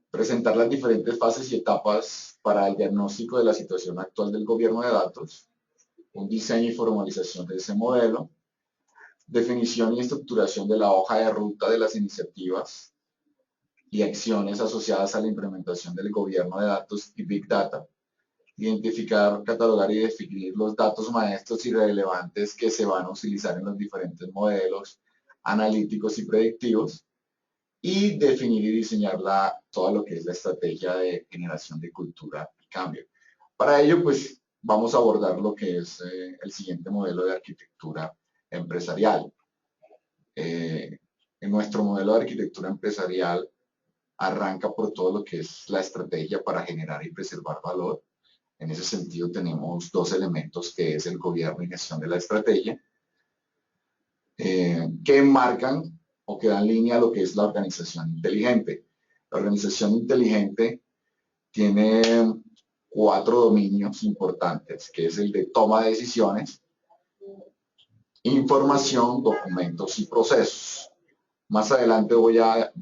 presentar las diferentes fases y etapas para el diagnóstico de la situación actual del gobierno de datos, un diseño y formalización de ese modelo, definición y estructuración de la hoja de ruta de las iniciativas y acciones asociadas a la implementación del gobierno de datos y Big Data, identificar, catalogar y definir los datos maestros y relevantes que se van a utilizar en los diferentes modelos analíticos y predictivos, y definir y diseñar todo lo que es la estrategia de generación de cultura y cambio. Para ello, pues, vamos a abordar lo que es el siguiente modelo de arquitectura empresarial. En nuestro modelo de arquitectura empresarial arranca por todo lo que es la estrategia para generar y preservar valor. En ese sentido tenemos dos elementos, que es el gobierno y gestión de la estrategia, que marcan o que dan línea a lo que es la organización inteligente. La organización inteligente tiene 4 dominios importantes, que es el de toma de decisiones, información, documentos y procesos. Más adelante voy a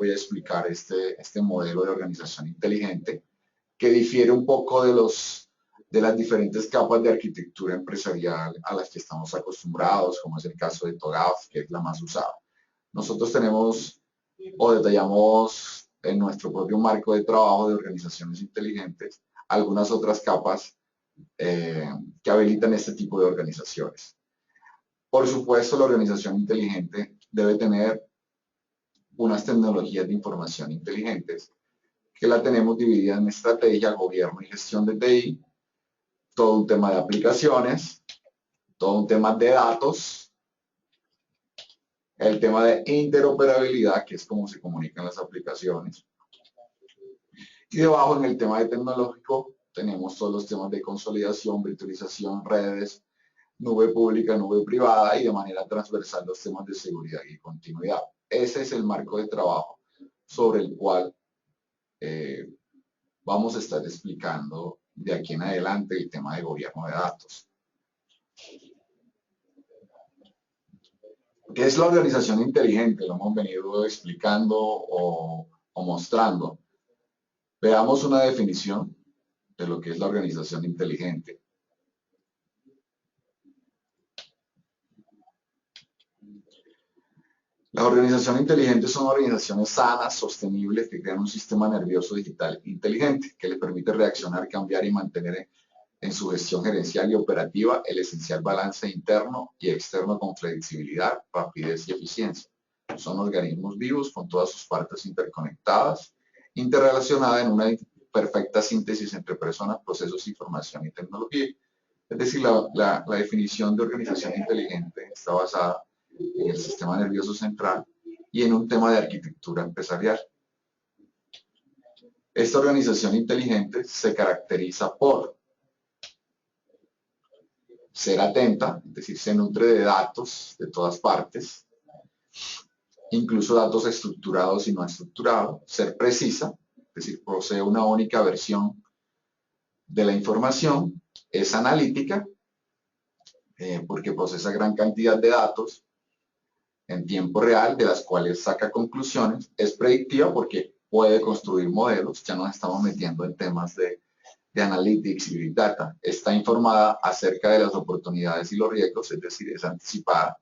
explicar este modelo de organización inteligente, que difiere un poco de las diferentes capas de arquitectura empresarial a las que estamos acostumbrados, como es el caso de TOGAF, que es la más usada. Nosotros tenemos o detallamos en nuestro propio marco de trabajo de organizaciones inteligentes algunas otras capas que habilitan este tipo de organizaciones. Por supuesto, la organización inteligente debe tener unas tecnologías de información inteligentes, que la tenemos dividida en estrategia, gobierno y gestión de TI, todo un tema de aplicaciones, todo un tema de datos, el tema de interoperabilidad, que es cómo se comunican las aplicaciones, y debajo en el tema de tecnológico tenemos todos los temas de consolidación, virtualización, redes, nube pública, nube privada, y de manera transversal los temas de seguridad y continuidad. Ese es el marco de trabajo sobre el cual vamos a estar explicando de aquí en adelante el tema de gobierno de datos. ¿Qué es la organización inteligente? Lo hemos venido explicando o mostrando. Veamos una definición de lo que es la organización inteligente. Las organizaciones inteligentes son organizaciones sanas, sostenibles, que crean un sistema nervioso digital inteligente, que le permite reaccionar, cambiar y mantener en su gestión gerencial y operativa el esencial balance interno y externo con flexibilidad, rapidez y eficiencia. Son organismos vivos con todas sus partes interconectadas, interrelacionadas en una perfecta síntesis entre personas, procesos, información y tecnología. Es decir, la definición de organización inteligente está basada en el sistema nervioso central y en un tema de arquitectura empresarial. Esta organización inteligente se caracteriza por ser atenta, es decir, se nutre de datos de todas partes, incluso datos estructurados y no estructurados, ser precisa, es decir, posee una única versión de la información, es analítica, porque procesa gran cantidad de datos en tiempo real, de las cuales saca conclusiones, es predictiva porque puede construir modelos, ya nos estamos metiendo en temas de analytics y big data, está informada acerca de las oportunidades y los riesgos, es decir, es anticipada.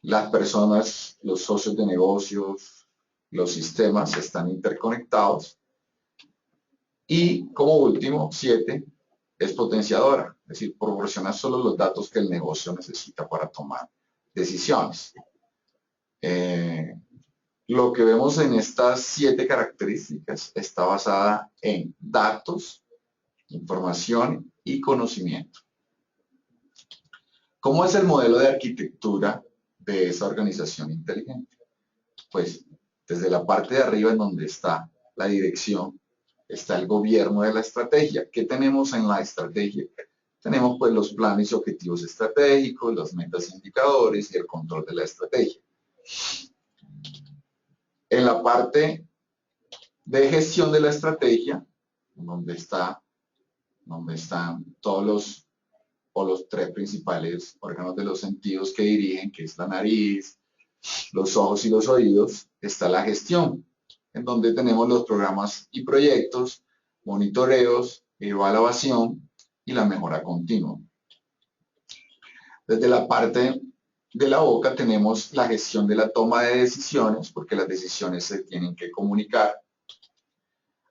Las personas, los socios de negocios, los sistemas están interconectados. Y como último, 7, es potenciadora, es decir, proporciona solo los datos que el negocio necesita para tomar decisiones. Lo que vemos en estas 7 características está basada en datos, información y conocimiento. ¿Cómo es el modelo de arquitectura de esa organización inteligente? Pues desde la parte de arriba, en donde está la dirección, está el gobierno de la estrategia. ¿Qué tenemos en la estrategia? Tenemos pues los planes y objetivos estratégicos, las metas e indicadores y el control de la estrategia. En la parte de gestión de la estrategia, donde están todos los 3 principales órganos de los sentidos que dirigen, que es la nariz, los ojos y los oídos, está la gestión, en donde tenemos los programas y proyectos, monitoreos, evaluación y la mejora continua. Desde la parte de la boca tenemos la gestión de la toma de decisiones, porque las decisiones se tienen que comunicar.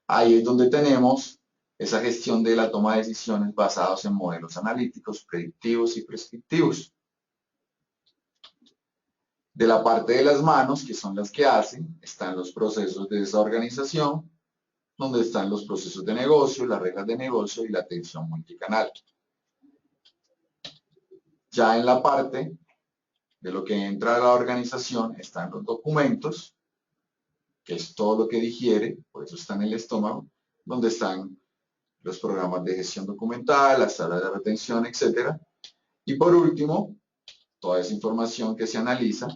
Ahí es donde tenemos esa gestión de la toma de decisiones basados en modelos analíticos, predictivos y prescriptivos. De la parte de las manos, que son las que hacen, están los procesos de esa organización, donde están los procesos de negocio, las reglas de negocio y la atención multicanal. Ya en la parte de lo que entra a la organización están los documentos, que es todo lo que digiere, por eso está en el estómago, donde están los programas de gestión documental, las tablas de retención, etc. Y por último, toda esa información que se analiza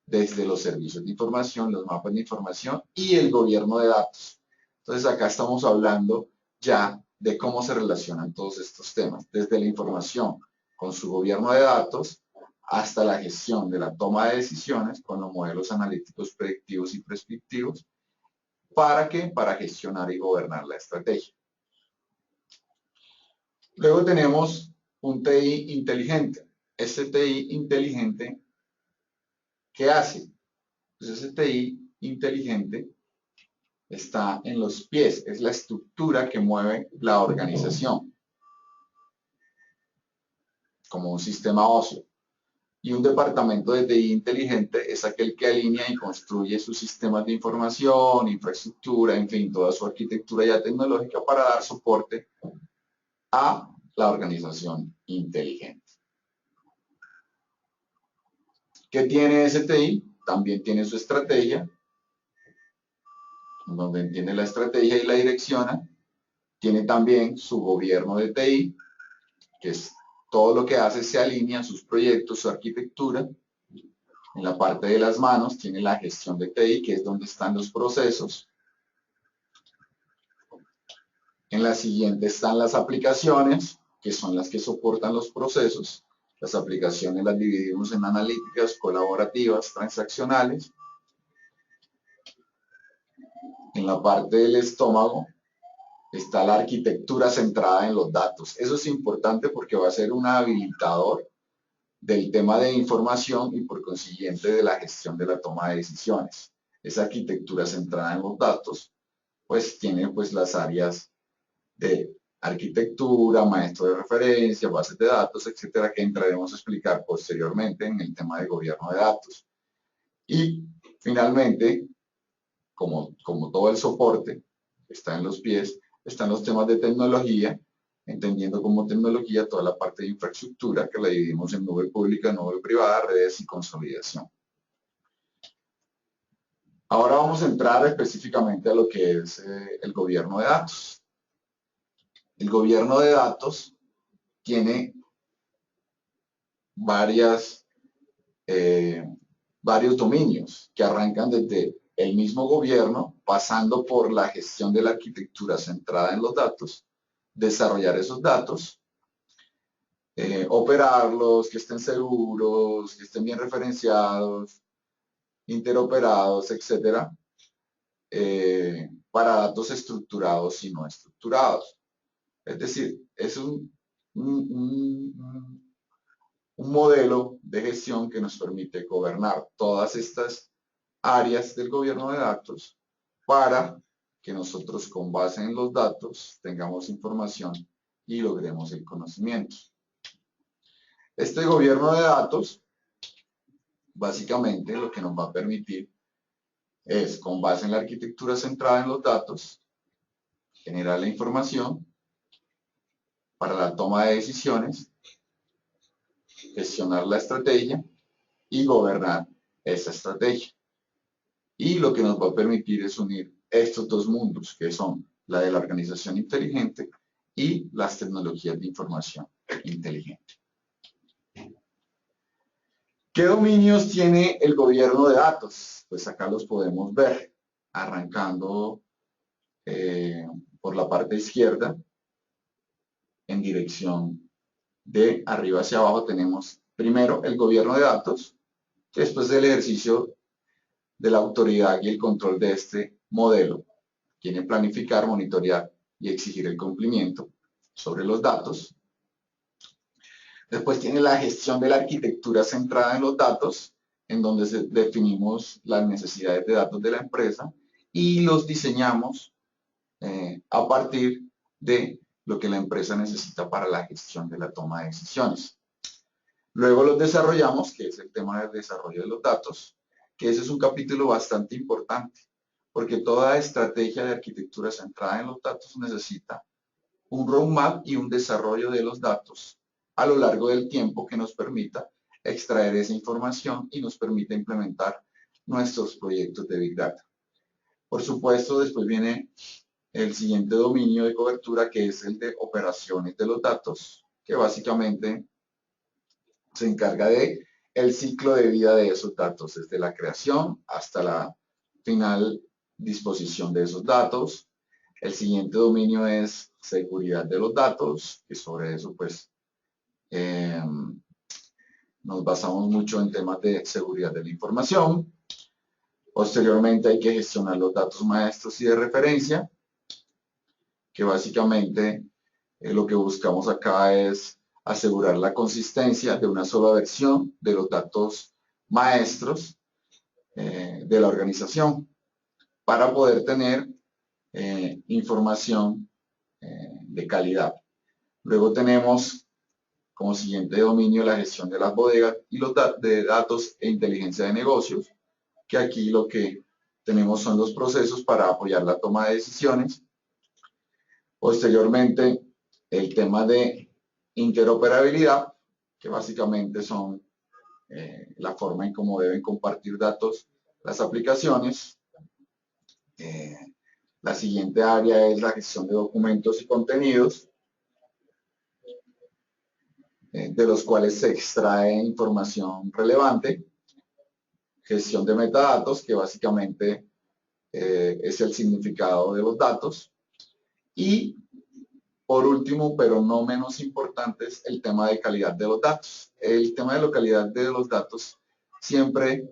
desde los servicios de información, los mapas de información y el gobierno de datos. Entonces acá estamos hablando ya de cómo se relacionan todos estos temas, desde la información con su gobierno de datos hasta la gestión de la toma de decisiones con los modelos analíticos predictivos y prescriptivos. ¿Para qué? Para gestionar y gobernar la estrategia. Luego tenemos un TI inteligente. Este TI inteligente, ¿qué hace? Pues ese TI inteligente está en los pies, es la estructura que mueve la organización, como un sistema óseo. Y un departamento de TI inteligente es aquel que alinea y construye sus sistemas de información, infraestructura, en fin, toda su arquitectura ya tecnológica para dar soporte a la organización inteligente. ¿Qué tiene ese TI? También tiene su estrategia, donde entiende la estrategia y la direcciona. Tiene también su gobierno de TI, que es todo lo que hace se alinea a sus proyectos, su arquitectura. En la parte de las manos tiene la gestión de TI, que es donde están los procesos. En la siguiente están las aplicaciones, que son las que soportan los procesos. Las aplicaciones las dividimos en analíticas, colaborativas, transaccionales. En la parte del estómago está la arquitectura centrada en los datos. Eso es importante porque va a ser un habilitador del tema de información y por consiguiente de la gestión de la toma de decisiones. Esa arquitectura centrada en los datos, pues tiene pues las áreas de arquitectura, maestro de referencia, bases de datos, etcétera, que entraremos a explicar posteriormente en el tema de gobierno de datos. Y finalmente, como todo el soporte está en los pies, están los temas de tecnología, entendiendo como tecnología toda la parte de infraestructura que la dividimos en nube pública, nube privada, redes y consolidación. Ahora vamos a entrar específicamente a lo que es el gobierno de datos. El gobierno de datos tiene varios dominios que arrancan desde el mismo gobierno, pasando por la gestión de la arquitectura centrada en los datos, desarrollar esos datos, operarlos, que estén seguros, que estén bien referenciados, interoperados, etcétera, para datos estructurados y no estructurados. Es decir, es un modelo de gestión que nos permite gobernar todas estas áreas del gobierno de datos para que nosotros con base en los datos tengamos información y logremos el conocimiento. Este gobierno de datos básicamente lo que nos va a permitir es, con base en la arquitectura centrada en los datos, generar la información para la toma de decisiones, gestionar la estrategia y gobernar esa estrategia. Y lo que nos va a permitir es unir estos dos mundos, que son la de la organización inteligente y las tecnologías de información inteligente. ¿Qué dominios tiene el gobierno de datos? Pues acá los podemos ver, arrancando por la parte izquierda, en dirección de arriba hacia abajo tenemos primero el gobierno de datos, que después del ejercicio de la autoridad y el control de este modelo. Tiene planificar, monitorear y exigir el cumplimiento sobre los datos. Después tiene la gestión de la arquitectura centrada en los datos, en donde definimos las necesidades de datos de la empresa y los diseñamos a partir de lo que la empresa necesita para la gestión de la toma de decisiones. Luego los desarrollamos, que es el tema del desarrollo de los datos, que ese es un capítulo bastante importante, porque toda estrategia de arquitectura centrada en los datos necesita un roadmap y un desarrollo de los datos a lo largo del tiempo que nos permita extraer esa información y nos permita implementar nuestros proyectos de Big Data. Por supuesto, después viene el siguiente dominio de cobertura, que es el de operaciones de los datos, que básicamente se encarga de el ciclo de vida de esos datos, desde la creación hasta la final disposición de esos datos. El siguiente dominio es seguridad de los datos, y sobre eso pues nos basamos mucho en temas de seguridad de la información. Posteriormente hay que gestionar los datos maestros y de referencia, que básicamente lo que buscamos acá es asegurar la consistencia de una sola versión de los datos maestros de la organización para poder tener información de calidad. Luego tenemos como siguiente dominio la gestión de las bodegas y los de datos e inteligencia de negocios, que aquí lo que tenemos son los procesos para apoyar la toma de decisiones. Posteriormente, el tema de interoperabilidad, que básicamente son la forma en cómo deben compartir datos las aplicaciones. La siguiente área es la gestión de documentos y contenidos, de los cuales se extrae información relevante. Gestión de metadatos, que básicamente es el significado de los datos. Y por último, pero no menos importante, es el tema de calidad de los datos. El tema de la calidad de los datos siempre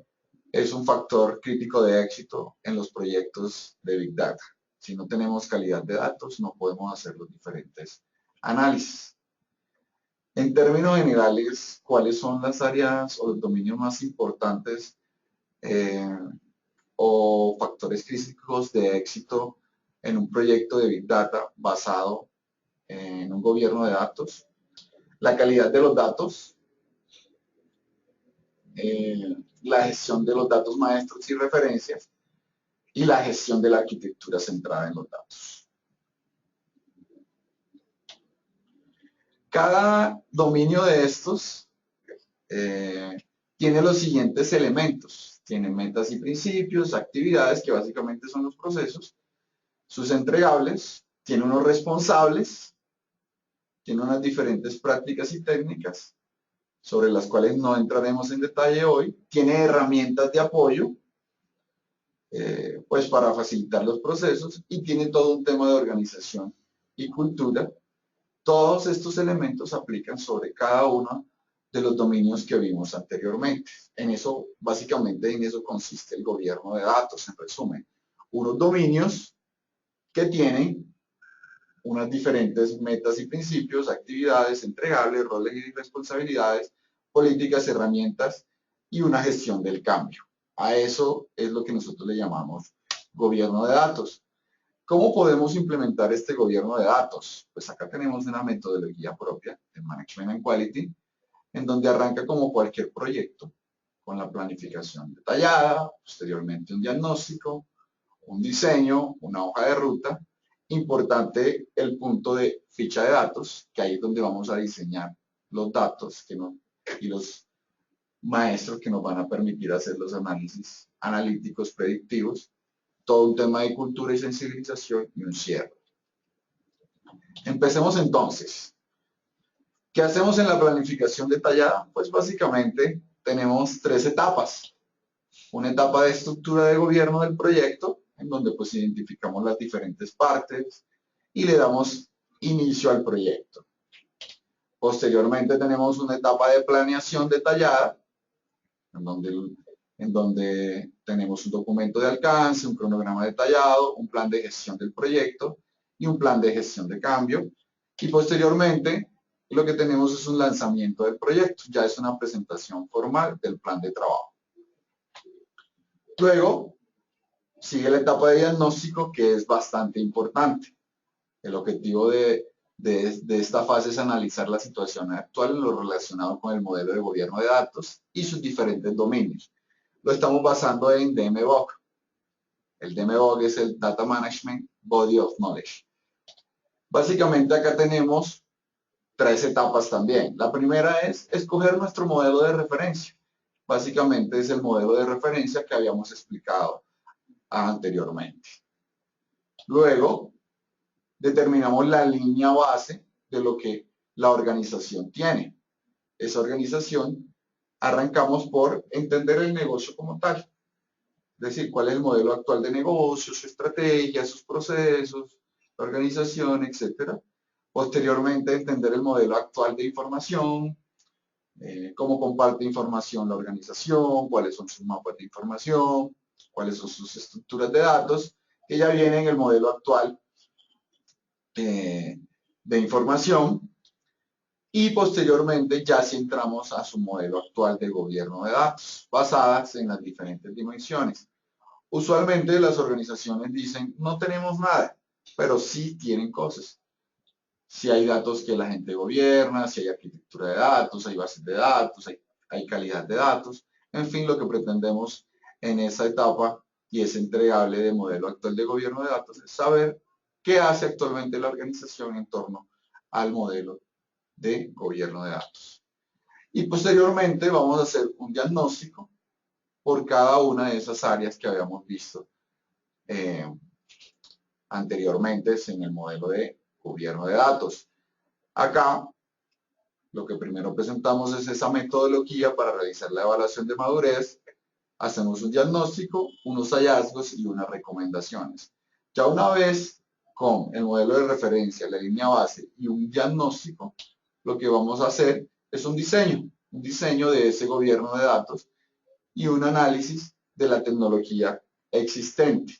es un factor crítico de éxito en los proyectos de Big Data. Si no tenemos calidad de datos, no podemos hacer los diferentes análisis. En términos generales, ¿cuáles son las áreas o los dominios más importantes o factores críticos de éxito en un proyecto de Big Data basado en un gobierno de datos? La calidad de los datos, la gestión de los datos maestros y referencias, y la gestión de la arquitectura centrada en los datos. Cada dominio de estos tiene los siguientes elementos. Tiene metas y principios, actividades, que básicamente son los procesos, sus entregables, tiene unos responsables, tiene unas diferentes prácticas y técnicas, sobre las cuales no entraremos en detalle hoy, tiene herramientas de apoyo, pues para facilitar los procesos, y tiene todo un tema de organización y cultura. Todos estos elementos aplican sobre cada uno de los dominios que vimos anteriormente. En eso, básicamente, en eso consiste el gobierno de datos, en resumen. Unos dominios que tienen unas diferentes metas y principios, actividades, entregables, roles y responsabilidades, políticas, herramientas y una gestión del cambio. A eso es lo que nosotros le llamamos gobierno de datos. ¿Cómo podemos implementar este gobierno de datos? Pues acá tenemos una metodología propia de Management and Quality, en donde arranca como cualquier proyecto, con la planificación detallada, posteriormente un diagnóstico, un diseño, una hoja de ruta. Importante el punto de ficha de datos, que ahí es donde vamos a diseñar los datos y los maestros que nos van a permitir hacer los análisis analíticos predictivos, todo un tema de cultura y sensibilización y un cierre. Empecemos entonces. ¿Qué hacemos en la planificación detallada? Pues básicamente tenemos 3 etapas. Una etapa de estructura de gobierno del proyecto, en donde pues identificamos las diferentes partes y le damos inicio al proyecto. Posteriormente tenemos una etapa de planeación detallada, en donde tenemos un documento de alcance, un cronograma detallado, un plan de gestión del proyecto y un plan de gestión de cambio. Y posteriormente, lo que tenemos es un lanzamiento del proyecto, ya es una presentación formal del plan de trabajo. Luego, sigue la etapa de diagnóstico, que es bastante importante. El objetivo de esta fase es analizar la situación actual en lo relacionado con el modelo de gobierno de datos y sus diferentes dominios. Lo estamos basando en DMBOK. El DMBOK es el Data Management Body of Knowledge. Básicamente acá tenemos 3 etapas también. La primera es escoger nuestro modelo de referencia. Básicamente es el modelo de referencia que habíamos explicado anteriormente. Luego, determinamos la línea base de lo que la organización tiene. Esa organización, arrancamos por entender el negocio como tal. Es decir, cuál es el modelo actual de negocio, su estrategia, sus procesos, la organización, etc. Posteriormente, entender el modelo actual de información, cómo comparte información la organización, cuáles son sus mapas de información, cuáles son sus estructuras de datos, que ya viene en el modelo actual de información. Y posteriormente ya si entramos a su modelo actual de gobierno de datos, basadas en las diferentes dimensiones. Usualmente las organizaciones dicen, no tenemos nada, pero sí tienen cosas. Si hay datos que la gente gobierna, si hay arquitectura de datos, hay bases de datos, hay calidad de datos. En fin, lo que pretendemos en esa etapa y es entregable de modelo actual de gobierno de datos es saber qué hace actualmente la organización en torno al modelo de gobierno de datos. Y posteriormente vamos a hacer un diagnóstico por cada una de esas áreas que habíamos visto anteriormente en el modelo de gobierno de datos. Acá, lo que primero presentamos es esa metodología para realizar la evaluación de madurez. Hacemos un diagnóstico, unos hallazgos y unas recomendaciones. Ya una vez con el modelo de referencia, la línea base y un diagnóstico, lo que vamos a hacer es un diseño de ese gobierno de datos y un análisis de la tecnología existente.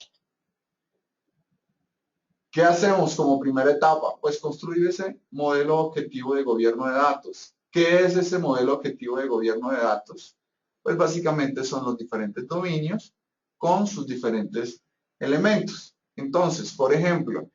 ¿Qué hacemos como primera etapa? Pues construir ese modelo objetivo de gobierno de datos. ¿Qué es ese modelo objetivo de gobierno de datos? Pues básicamente son los diferentes dominios con sus diferentes elementos. Entonces, por ejemplo,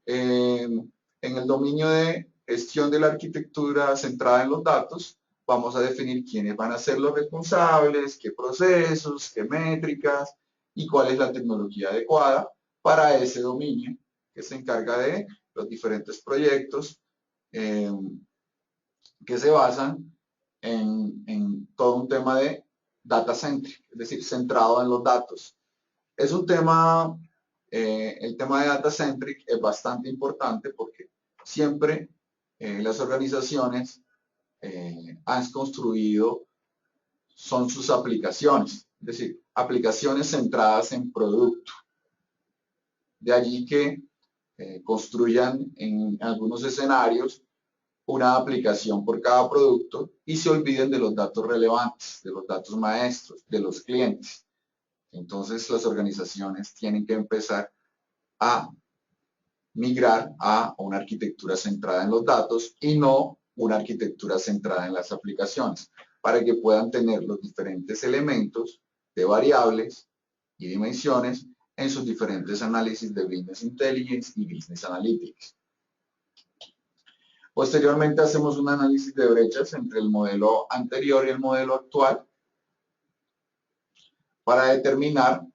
en el dominio de gestión de la arquitectura centrada en los datos, vamos a definir quiénes van a ser los responsables, qué procesos, qué métricas y cuál es la tecnología adecuada para ese dominio que se encarga de los diferentes proyectos que se basan en todo un tema de data centric, es decir, centrado en los datos. Es un tema, el tema de data centric es bastante importante porque siempre las organizaciones han construido, son sus aplicaciones, es decir, aplicaciones centradas en producto. De allí que construyan en algunos escenarios una aplicación por cada producto y se olviden de los datos relevantes, de los datos maestros, de los clientes. Entonces las organizaciones tienen que empezar a migrar a una arquitectura centrada en los datos y no una arquitectura centrada en las aplicaciones, para que puedan tener los diferentes elementos de variables y dimensiones en sus diferentes análisis de Business Intelligence y Business Analytics. Posteriormente hacemos un análisis de brechas entre el modelo anterior y el modelo actual para determinar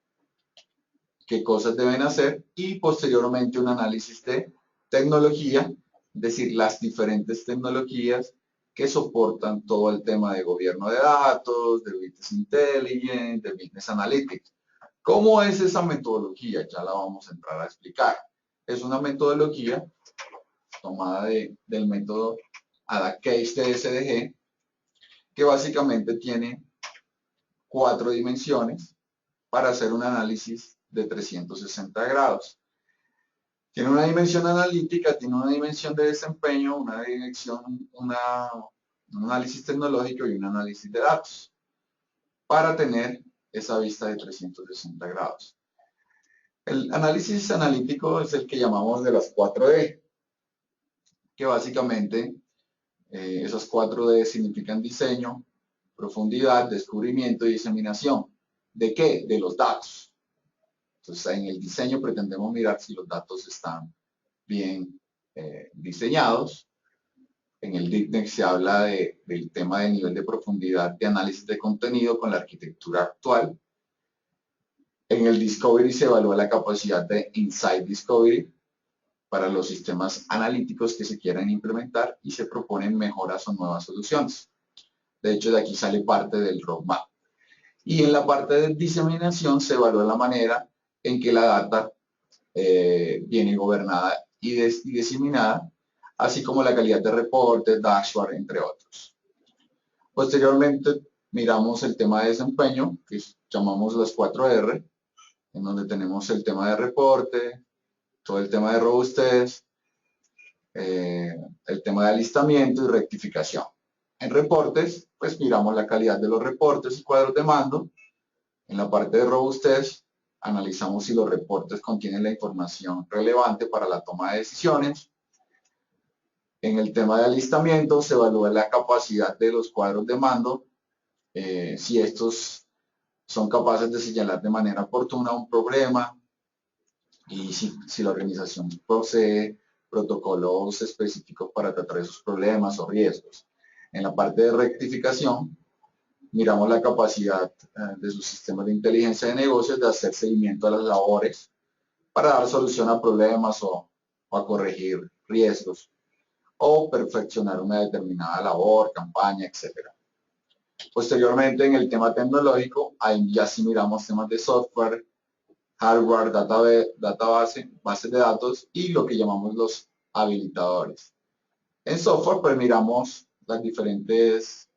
qué cosas deben hacer y posteriormente un análisis de tecnología, es decir, las diferentes tecnologías que soportan todo el tema de gobierno de datos, de Business Intelligence, de Business Analytics. ¿Cómo es esa metodología? Ya la vamos a entrar a explicar. Es una metodología tomada del método ADA-Case de SDG, que básicamente tiene 4 dimensiones para hacer un análisis de 360 grados. Tiene una dimensión analítica, tiene una dimensión de desempeño, una dimensión, un análisis tecnológico y un análisis de datos, para tener esa vista de 360 grados. El análisis analítico es el que llamamos de las 4D, que básicamente esas 4D significan diseño, profundidad, descubrimiento y diseminación. ¿De qué? De los datos. Entonces, en el diseño pretendemos mirar si los datos están bien diseñados. En el DeepNet se habla del tema de nivel de profundidad de análisis de contenido con la arquitectura actual. En el Discovery se evalúa la capacidad de Insight Discovery para los sistemas analíticos que se quieran implementar y se proponen mejoras o nuevas soluciones. De hecho, de aquí sale parte del roadmap. Y en la parte de diseminación se evalúa la manera en que la data viene gobernada y diseminada, así como la calidad de reportes, dashboard, entre otros. Posteriormente, miramos el tema de desempeño, que llamamos las 4R, en donde tenemos el tema de reporte, todo el tema de robustez, el tema de alistamiento y rectificación. En reportes, pues miramos la calidad de los reportes y cuadros de mando. En la parte de robustez, analizamos si los reportes contienen la información relevante para la toma de decisiones. En el tema de alistamiento, se evalúa la capacidad de los cuadros de mando, si estos son capaces de señalar de manera oportuna un problema y si la organización posee protocolos específicos para tratar esos problemas o riesgos. En la parte de rectificación, miramos la capacidad de sus sistemas de inteligencia de negocios de hacer seguimiento a las labores para dar solución a problemas o a corregir riesgos o perfeccionar una determinada labor, campaña, etc. Posteriormente, en el tema tecnológico, ahí ya sí miramos temas de software, hardware, database, bases de datos y lo que llamamos los habilitadores. En software, pues miramos las diferentes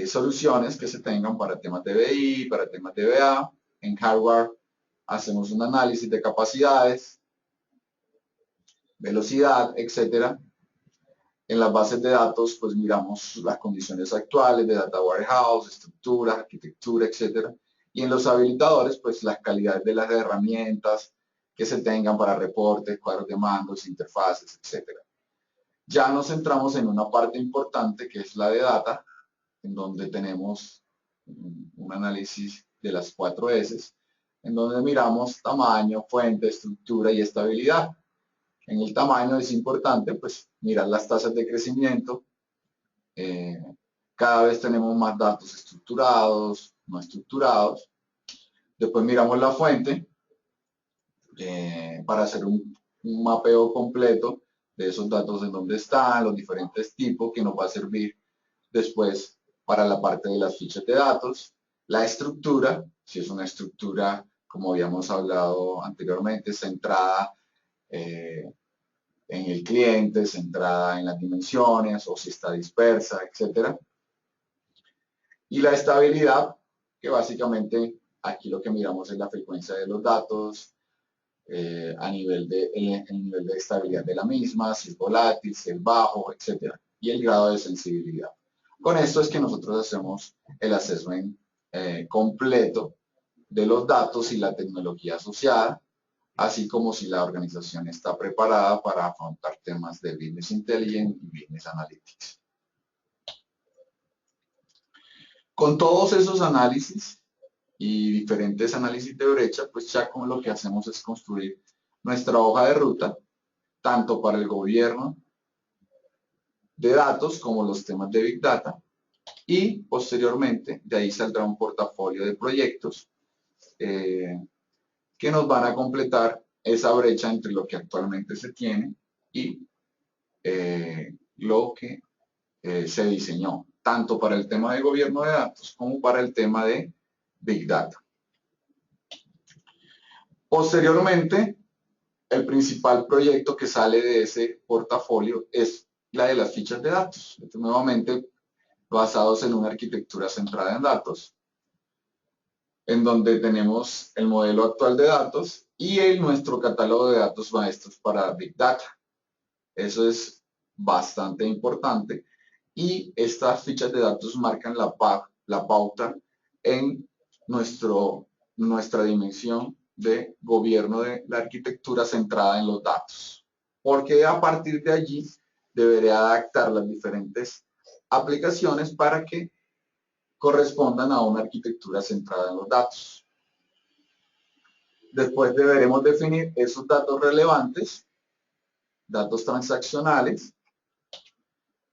soluciones que se tengan para temas de BI, para temas de BA. En hardware, hacemos un análisis de capacidades, velocidad, etcétera. En las bases de datos, pues miramos las condiciones actuales de data warehouse, estructura, arquitectura, etcétera. Y en los habilitadores, pues las calidades de las herramientas que se tengan para reportes, cuadros de mandos, interfaces, etcétera. Ya nos centramos en una parte importante que es la de data, en donde tenemos un análisis de las 4 S, en donde miramos tamaño, fuente, estructura y estabilidad. En el tamaño es importante pues mirar las tasas de crecimiento. Cada vez tenemos más datos estructurados, no estructurados. Después miramos la fuente para hacer un mapeo completo de esos datos en dónde están, los diferentes tipos que nos va a servir después para la parte de las fichas de datos. La estructura, si es una estructura, como habíamos hablado anteriormente, centrada en el cliente, centrada en las dimensiones o si está dispersa, etc. Y la estabilidad, que básicamente aquí lo que miramos es la frecuencia de los datos, a nivel el nivel de estabilidad de la misma, si es volátil, si es bajo, etc. Y el grado de sensibilidad. Con esto es que nosotros hacemos el assessment completo de los datos y la tecnología asociada, así como si la organización está preparada para afrontar temas de Business Intelligence y Business Analytics. Con todos esos análisis y diferentes análisis de brecha, pues ya como lo que hacemos es construir nuestra hoja de ruta, tanto para el gobierno de datos como los temas de Big Data, y posteriormente de ahí saldrá un portafolio de proyectos que nos van a completar esa brecha entre lo que actualmente se tiene y lo que se diseñó, tanto para el tema de gobierno de datos como para el tema de Big Data. Posteriormente, el principal proyecto que sale de ese portafolio es la de las fichas de datos. Entonces, nuevamente, basados en una arquitectura centrada en datos, en donde tenemos el modelo actual de datos y nuestro catálogo de datos maestros para Big Data. Eso es bastante importante y estas fichas de datos marcan la pauta en nuestra dimensión de gobierno de la arquitectura centrada en los datos, porque a partir de allí deberé adaptar las diferentes aplicaciones para que correspondan a una arquitectura centrada en los datos. Después deberemos definir esos datos relevantes, datos transaccionales,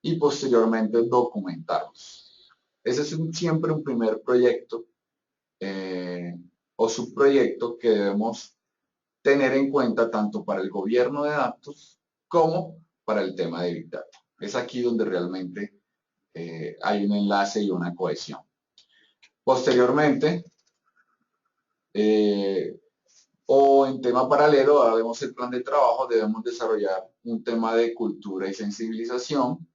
y posteriormente documentarlos. Ese es siempre un primer proyecto o subproyecto que debemos tener en cuenta tanto para el gobierno de datos como para el tema de Big Data. Es aquí donde realmente hay un enlace y una cohesión. Posteriormente, o en tema paralelo, ahora vemos el plan de trabajo, debemos desarrollar un tema de cultura y sensibilización,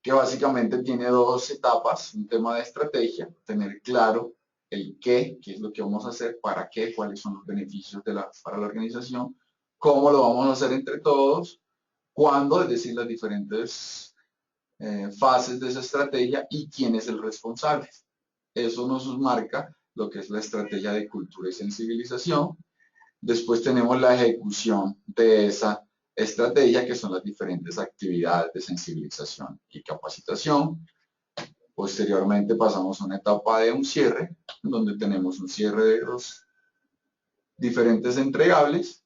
que básicamente tiene dos etapas, un tema de estrategia, tener claro el qué es lo que vamos a hacer, para qué, cuáles son los beneficios para la organización, cómo lo vamos a hacer entre todos, cuándo, es decir, las diferentes fases de esa estrategia y quién es el responsable. Eso nos marca lo que es la estrategia de cultura y sensibilización. Después tenemos la ejecución de esa estrategia, que son las diferentes actividades de sensibilización y capacitación. Posteriormente pasamos a una etapa de un cierre, donde tenemos un cierre de los diferentes entregables,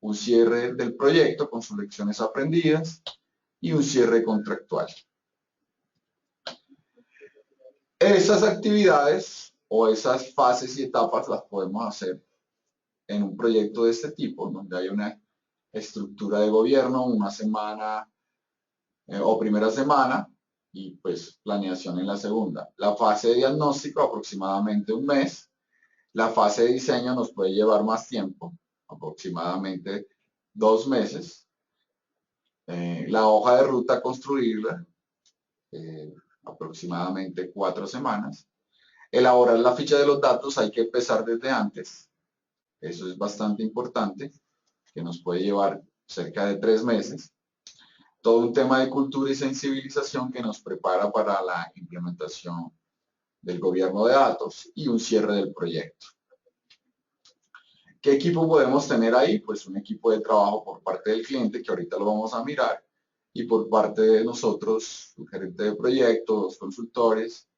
un cierre del proyecto con sus lecciones aprendidas y un cierre contractual. Esas actividades o esas fases y etapas las podemos hacer en un proyecto de este tipo, donde hay una estructura de gobierno, una semana o primera semana, y pues planeación en la segunda. La fase de diagnóstico aproximadamente un mes. La fase de diseño nos puede llevar más tiempo, aproximadamente 2 meses. La hoja de ruta construirla, aproximadamente 4 semanas. Elaborar la ficha de los datos hay que empezar desde antes. Eso es bastante importante, que nos puede llevar cerca de 3 meses. Todo un tema de cultura y sensibilización que nos prepara para la implementación del gobierno de datos y un cierre del proyecto. ¿Qué equipo podemos tener ahí? Pues un equipo de trabajo por parte del cliente, que ahorita lo vamos a mirar, y por parte de nosotros, un gerente de proyecto, 2 consultores,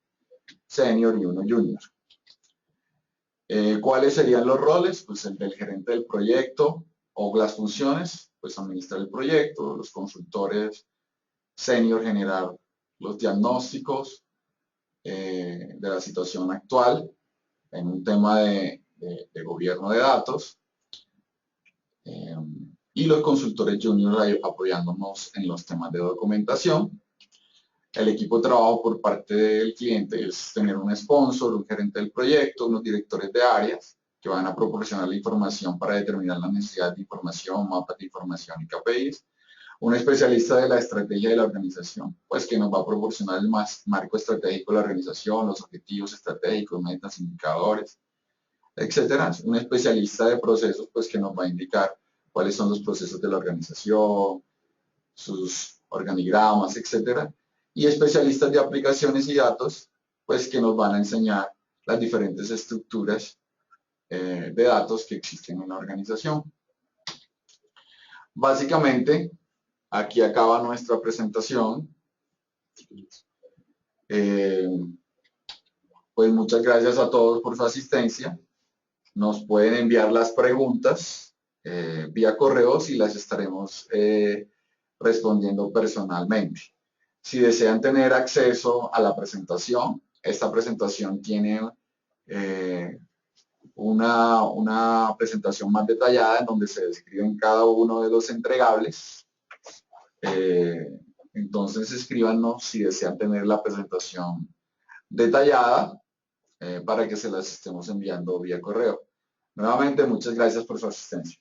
senior y 1 junior. ¿Cuáles serían los roles? Pues el del gerente del proyecto o las funciones, pues administrar el proyecto, los consultores senior generar los diagnósticos de la situación actual en un tema de gobierno de datos, y los consultores junior apoyándonos en los temas de documentación. El equipo de trabajo por parte del cliente es tener un sponsor, un gerente del proyecto, unos directores de áreas que van a proporcionar la información para determinar la necesidad de información, mapas de información y KPIs. Un especialista de la estrategia de la organización, pues que nos va a proporcionar el marco estratégico de la organización, los objetivos estratégicos, metas, indicadores, etcétera. Un especialista de procesos, pues que nos va a indicar cuáles son los procesos de la organización, sus organigramas, etcétera. Y especialistas de aplicaciones y datos, pues que nos van a enseñar las diferentes estructuras de datos que existen en la organización. Básicamente, aquí acaba nuestra presentación. Pues muchas gracias a todos por su asistencia. Nos pueden enviar las preguntas vía correos y las estaremos respondiendo personalmente. Si desean tener acceso a la presentación, esta presentación tiene una presentación más detallada en donde se describen cada uno de los entregables. Entonces escríbanos si desean tener la presentación detallada para que se las estemos enviando vía correo. Nuevamente, muchas gracias por su asistencia.